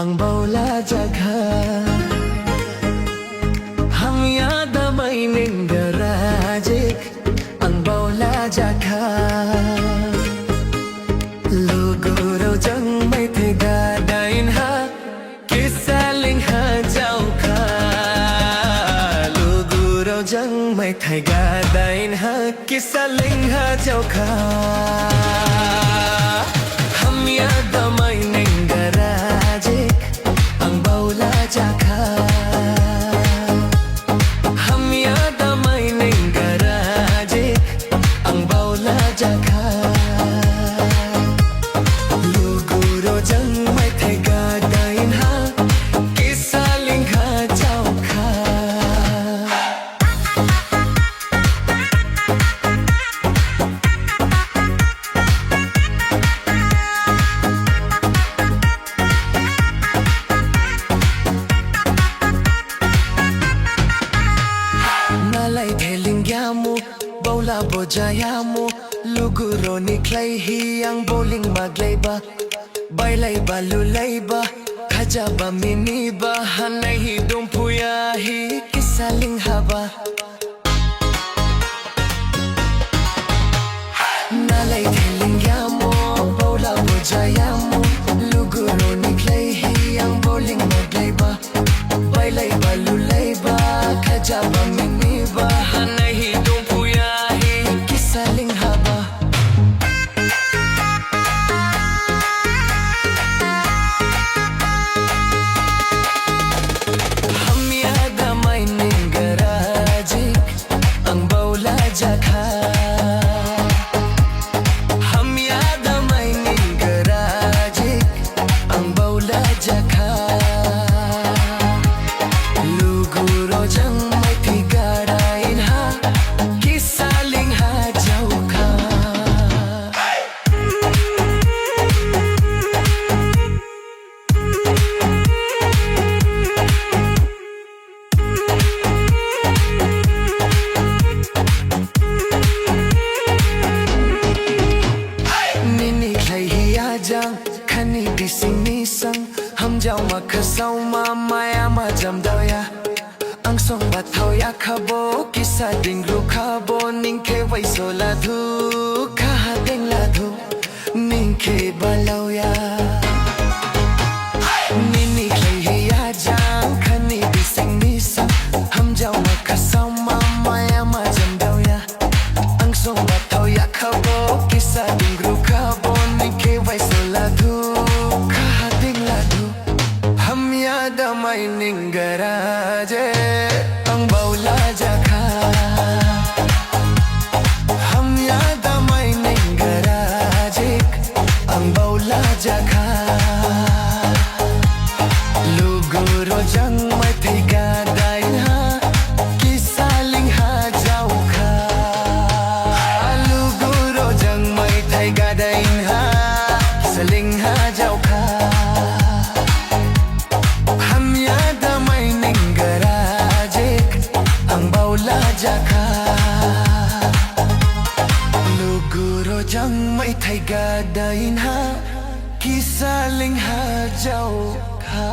ang baula jagha ham yada mainin garajik ang baula jagha luguro jang mai thega dain ha kisaling ha jau kha luguro jang mai thega dain ha kisaling ha jau kha ham yada mainin garajik ang baula jagha ham yada mainin garajik ang baula jagha luguro jang mai thega dain ha kisaling ha jau kha nalai theling yamu baula bojayamu luguro ni clay hi ang bowling magleba bailai balulaiba khajaba miniba hanai hi dumpuya hi kisaling haba nalai theling yamu baula bojayamu luguro ni clay hi ang bowling magleba bailai balulaiba khajaba miniba hanai hi dumpuya hi kisaling haba ham yada mainin garajik ang baula jagha ham yada mainin garajik ang baula jagha luguro jang mai thega dain ha kisaling ha jau kha nini khai hi ajang khani bising ni sang ham jau ma khasau ma maya ma jam dau ya ang song ba thau ya khabo kisa ding ru khabo ning khe wai so la thu kha ding la thu ning khe balau ya nini khai hi ajang khani bising ni sang ham jau ma khasau ma maya ma jam dau ya ang song ba thau ya khabo kisa ding ru khabo ning khe wai so la thu kha ding la thu ham yada mainin garaje ang baula jagha ham yada mainin garajik ang baula jagha luguro jang mai thega dain ha kisaling ha jau kha luguro jang mai thega dain ha kisaling ha jau kha ham yada mainin garajik ang baula jagha luguro jang mai thega dain ha kisaling ha jau kha